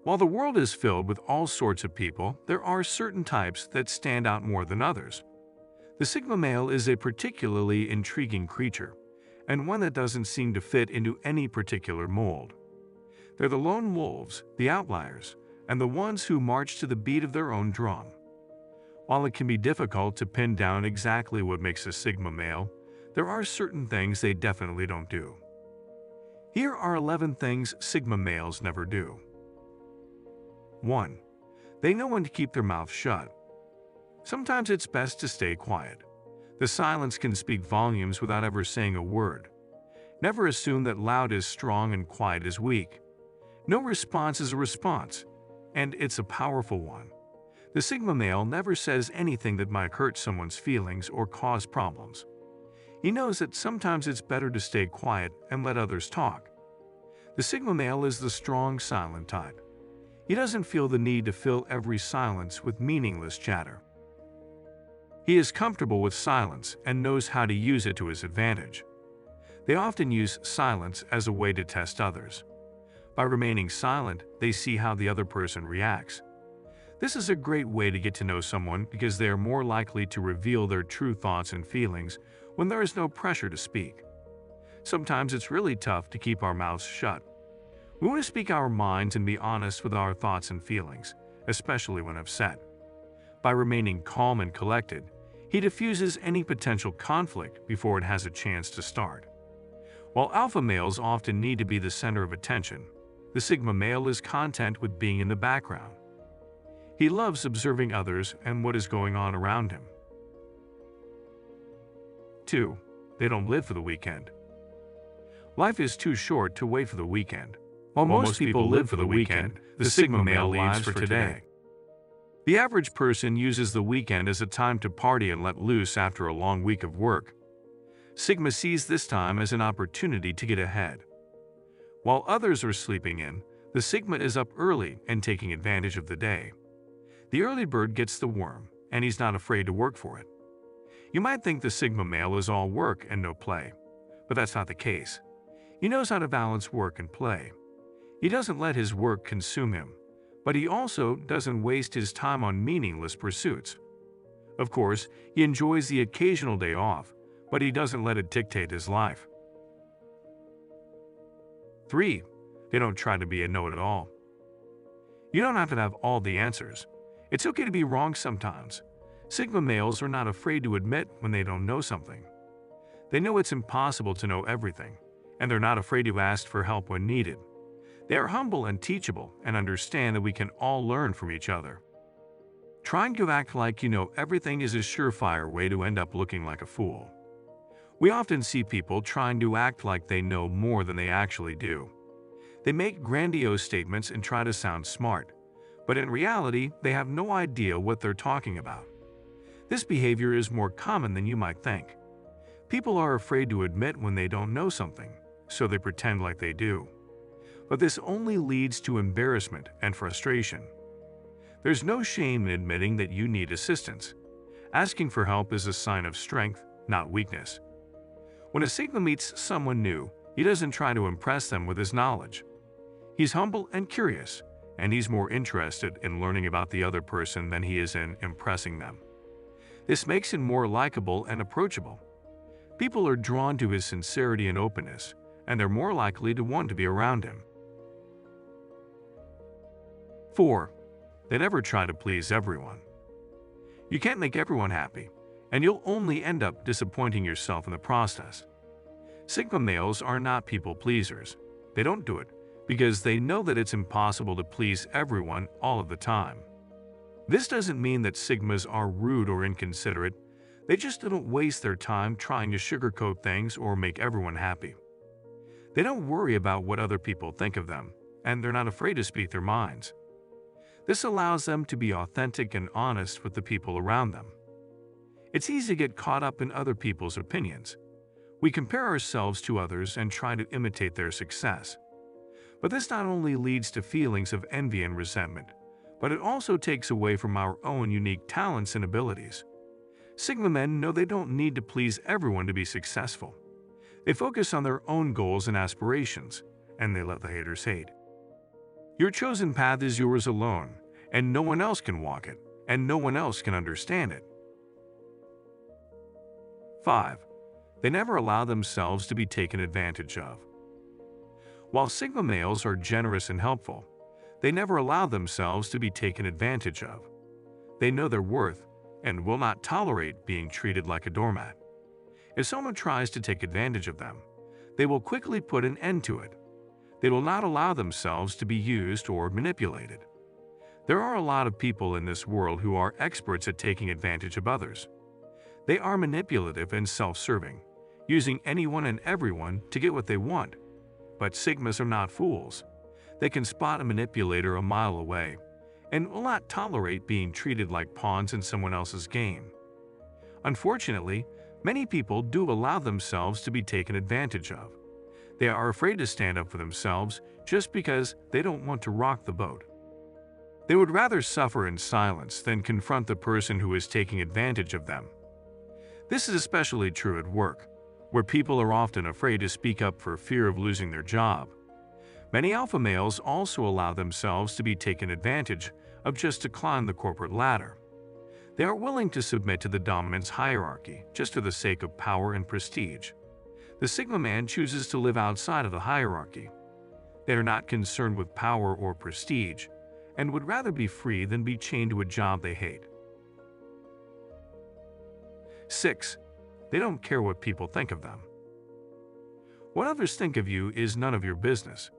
While the world is filled with all sorts of people, there are certain types that stand out more than others. The Sigma male is a particularly intriguing creature, and one that doesn't seem to fit into any particular mold. They're the lone wolves, the outliers, and the ones who march to the beat of their own drum. While it can be difficult to pin down exactly what makes a Sigma male, there are certain things they definitely don't do. Here are 11 things Sigma males never do. 1. They know when to keep their mouth shut. Sometimes it's best to stay quiet. The silence can speak volumes without ever saying a word. Never assume that loud is strong and quiet is weak. No response is a response, and it's a powerful one. The Sigma male never says anything that might hurt someone's feelings or cause problems. He knows that sometimes it's better to stay quiet and let others talk. The Sigma male is the strong, silent type. He doesn't feel the need to fill every silence with meaningless chatter. He is comfortable with silence and knows how to use it to his advantage. They often use silence as a way to test others. By remaining silent, they see how the other person reacts. This is a great way to get to know someone because they are more likely to reveal their true thoughts and feelings when there is no pressure to speak. Sometimes it's really tough to keep our mouths shut. We want to speak our minds and be honest with our thoughts and feelings, especially when upset. By remaining calm and collected, he diffuses any potential conflict before it has a chance to start. While alpha males often need to be the center of attention, the Sigma male is content with being in the background. He loves observing others and what is going on around him. 2. They don't live for the weekend. Life is too short to wait for the weekend. While most people live for the weekend, the Sigma male lives for today. The average person uses the weekend as a time to party and let loose after a long week of work. Sigma sees this time as an opportunity to get ahead. While others are sleeping in, the Sigma is up early and taking advantage of the day. The early bird gets the worm, and he's not afraid to work for it. You might think the Sigma male is all work and no play, but that's not the case. He knows how to balance work and play. He doesn't let his work consume him, but he also doesn't waste his time on meaningless pursuits. Of course, he enjoys the occasional day off, but he doesn't let it dictate his life. 3. They don't try to be a know-it-all. You don't have to have all the answers. It's okay to be wrong sometimes. Sigma males are not afraid to admit when they don't know something. They know it's impossible to know everything, and they're not afraid to ask for help when needed. They are humble and teachable and understand that we can all learn from each other. Trying to act like you know everything is a surefire way to end up looking like a fool. We often see people trying to act like they know more than they actually do. They make grandiose statements and try to sound smart, but in reality, they have no idea what they're talking about. This behavior is more common than you might think. People are afraid to admit when they don't know something, so they pretend like they do. But this only leads to embarrassment and frustration. There's no shame in admitting that you need assistance. Asking for help is a sign of strength, not weakness. When a Sigma meets someone new, he doesn't try to impress them with his knowledge. He's humble and curious, and he's more interested in learning about the other person than he is in impressing them. This makes him more likable and approachable. People are drawn to his sincerity and openness, and they're more likely to want to be around him. 4. They never try to please everyone. You can't make everyone happy, and you'll only end up disappointing yourself in the process. Sigma males are not people pleasers. They don't do it because they know that it's impossible to please everyone all of the time. This doesn't mean that Sigmas are rude or inconsiderate. They just don't waste their time trying to sugarcoat things or make everyone happy. They don't worry about what other people think of them, and they're not afraid to speak their minds. This allows them to be authentic and honest with the people around them. It's easy to get caught up in other people's opinions. We compare ourselves to others and try to imitate their success. But this not only leads to feelings of envy and resentment, but it also takes away from our own unique talents and abilities. Sigma men know they don't need to please everyone to be successful. They focus on their own goals and aspirations, and they let the haters hate. Your chosen path is yours alone, and no one else can walk it, and no one else can understand it. 5. They never allow themselves to be taken advantage of. While Sigma males are generous and helpful, they never allow themselves to be taken advantage of. They know their worth and will not tolerate being treated like a doormat. If someone tries to take advantage of them, they will quickly put an end to it. They will not allow themselves to be used or manipulated. There are a lot of people in this world who are experts at taking advantage of others. They are manipulative and self-serving, using anyone and everyone to get what they want. But Sigmas are not fools. They can spot a manipulator a mile away and will not tolerate being treated like pawns in someone else's game. Unfortunately, many people do allow themselves to be taken advantage of. They are afraid to stand up for themselves just because they don't want to rock the boat. They would rather suffer in silence than confront the person who is taking advantage of them. This is especially true at work, where people are often afraid to speak up for fear of losing their job. Many alpha males also allow themselves to be taken advantage of just to climb the corporate ladder. They are willing to submit to the dominance hierarchy just for the sake of power and prestige. The Sigma man chooses to live outside of the hierarchy. They are not concerned with power or prestige and would rather be free than be chained to a job they hate. 6. They don't care what people think of them. What others think of you is none of your business.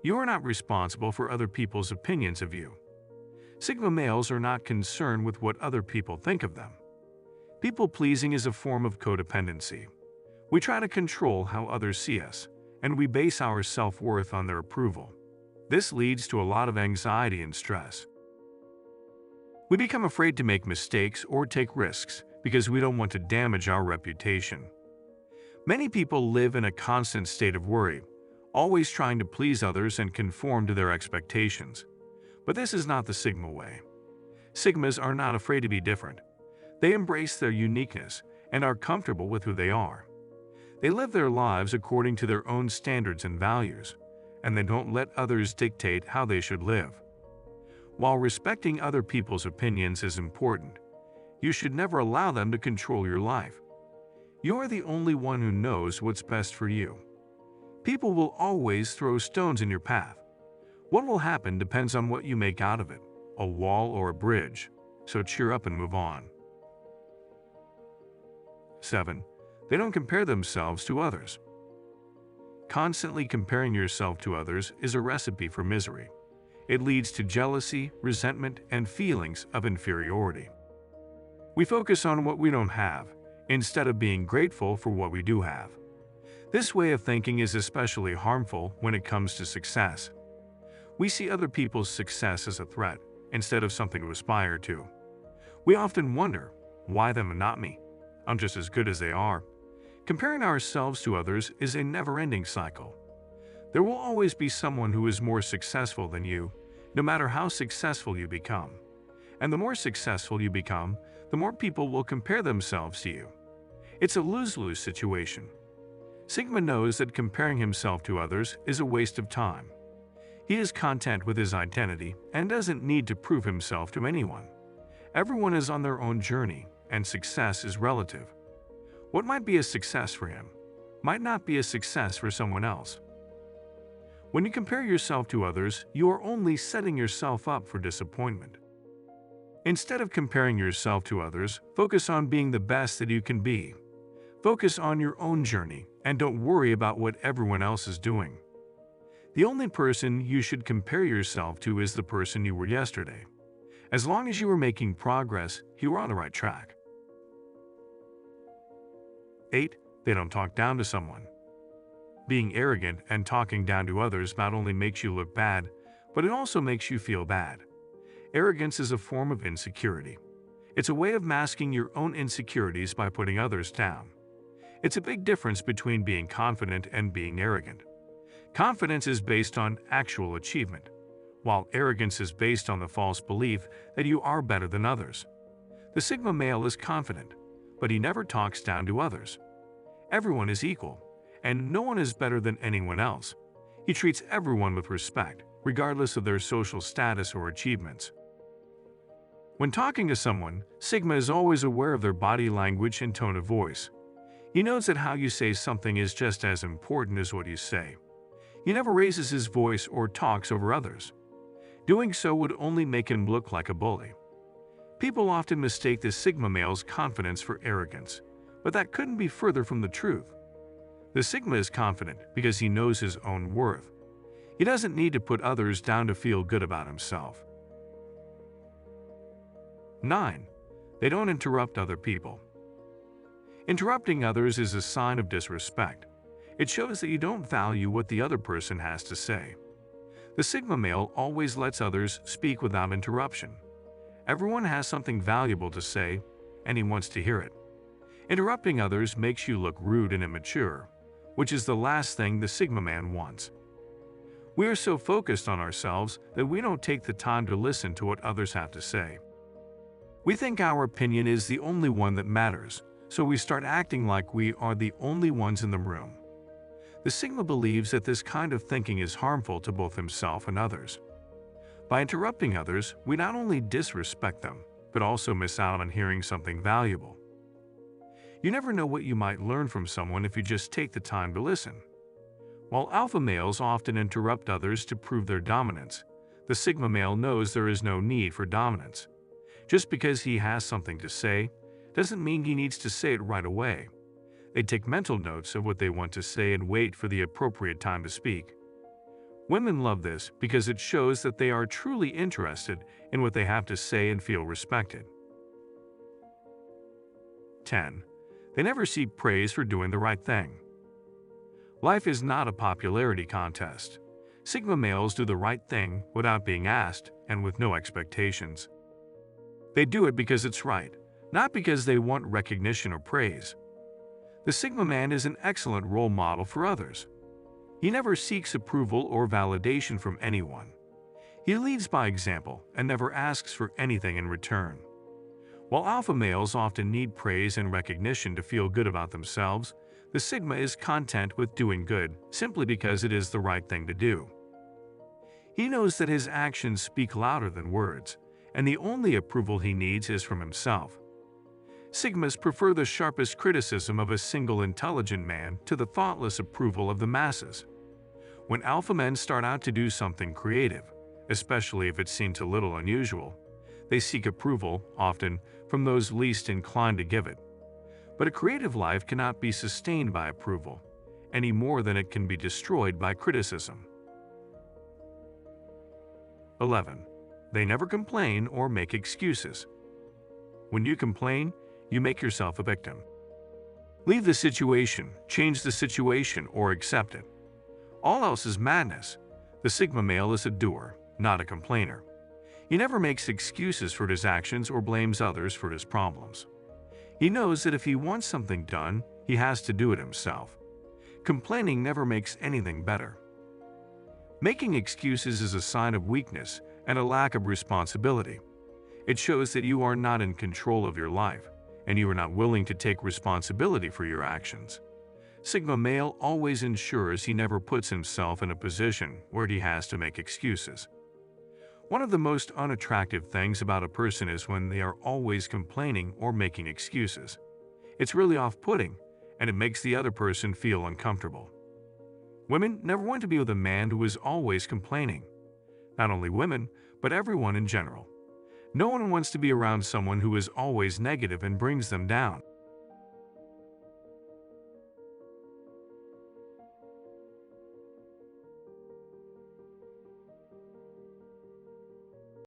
You are not responsible for other people's opinions of you. Sigma males are not concerned with what other people think of them. People-pleasing is a form of codependency. We try to control how others see us, and we base our self-worth on their approval. This leads to a lot of anxiety and stress. We become afraid to make mistakes or take risks because we don't want to damage our reputation. Many people live in a constant state of worry, always trying to please others and conform to their expectations. But this is not the Sigma way. Sigmas are not afraid to be different. They embrace their uniqueness and are comfortable with who they are. They live their lives according to their own standards and values, and they don't let others dictate how they should live. While respecting other people's opinions is important, you should never allow them to control your life. You are the only one who knows what's best for you. People will always throw stones in your path. What will happen depends on what you make out of it, a wall or a bridge, so cheer up and move on. 7. They don't compare themselves to others. Constantly comparing yourself to others is a recipe for misery. It leads to jealousy, resentment, and feelings of inferiority. We focus on what we don't have, instead of being grateful for what we do have. This way of thinking is especially harmful when it comes to success. We see other people's success as a threat, instead of something to aspire to. We often wonder, why them and not me? I'm just as good as they are. Comparing ourselves to others is a never-ending cycle. There will always be someone who is more successful than you, no matter how successful you become. And the more successful you become, the more people will compare themselves to you. It's a lose-lose situation. Sigma knows that comparing himself to others is a waste of time. He is content with his identity and doesn't need to prove himself to anyone. Everyone is on their own journey, and success is relative. What might be a success for him might not be a success for someone else. When you compare yourself to others, you are only setting yourself up for disappointment. Instead of comparing yourself to others, focus on being the best that you can be. Focus on your own journey and don't worry about what everyone else is doing. The only person you should compare yourself to is the person you were yesterday. As long as you are making progress, you are on the right track. 8. They don't talk down to someone. Being arrogant and talking down to others not only makes you look bad, but it also makes you feel bad. Arrogance is a form of insecurity. It's a way of masking your own insecurities by putting others down. It's a big difference between being confident and being arrogant. Confidence is based on actual achievement, while arrogance is based on the false belief that you are better than others. The Sigma male is confident, but he never talks down to others. Everyone is equal, and no one is better than anyone else. He treats everyone with respect regardless of their social status or achievements. When talking to someone, Sigma is always aware of their body language and tone of voice. He knows that how you say something is just as important as what you say. He never raises his voice or talks over others. Doing so would only make him look like a bully. People often mistake the Sigma male's confidence for arrogance, but that couldn't be further from the truth. The Sigma is confident because he knows his own worth. He doesn't need to put others down to feel good about himself. 9. They don't interrupt other people. Interrupting others is a sign of disrespect. It shows that you don't value what the other person has to say. The Sigma male always lets others speak without interruption. Everyone has something valuable to say, and he wants to hear it. Interrupting others makes you look rude and immature, which is the last thing the Sigma man wants. We are so focused on ourselves that we don't take the time to listen to what others have to say. We think our opinion is the only one that matters, so we start acting like we are the only ones in the room. The Sigma believes that this kind of thinking is harmful to both himself and others. By interrupting others, we not only disrespect them, but also miss out on hearing something valuable. You never know what you might learn from someone if you just take the time to listen. While alpha males often interrupt others to prove their dominance, the Sigma male knows there is no need for dominance. Just because he has something to say, doesn't mean he needs to say it right away. They take mental notes of what they want to say and wait for the appropriate time to speak. Women love this because it shows that they are truly interested in what they have to say and feel respected. 10. They never seek praise for doing the right thing. Life is not a popularity contest. Sigma males do the right thing without being asked and with no expectations. They do it because it's right, not because they want recognition or praise. The Sigma man is an excellent role model for others. He never seeks approval or validation from anyone. He leads by example and never asks for anything in return. While alpha males often need praise and recognition to feel good about themselves, the Sigma is content with doing good simply because it is the right thing to do. He knows that his actions speak louder than words, and the only approval he needs is from himself. Sigmas prefer the sharpest criticism of a single intelligent man to the thoughtless approval of the masses. When alpha men start out to do something creative, especially if it seems a little unusual, they seek approval, often, from those least inclined to give it. But a creative life cannot be sustained by approval, any more than it can be destroyed by criticism. 11. They never complain or make excuses. When you complain, you make yourself a victim. Leave the situation, change the situation, or accept it. All else is madness. The Sigma male is a doer, not a complainer. He never makes excuses for his actions or blames others for his problems. He knows that if he wants something done, he has to do it himself. Complaining never makes anything better. Making excuses is a sign of weakness and a lack of responsibility. It shows that you are not in control of your life, and you are not willing to take responsibility for your actions. Sigma male always ensures he never puts himself in a position where he has to make excuses. One of the most unattractive things about a person is when they are always complaining or making excuses. It's really off-putting, and it makes the other person feel uncomfortable. Women never want to be with a man who is always complaining. Not only women, but everyone in general. No one wants to be around someone who is always negative and brings them down.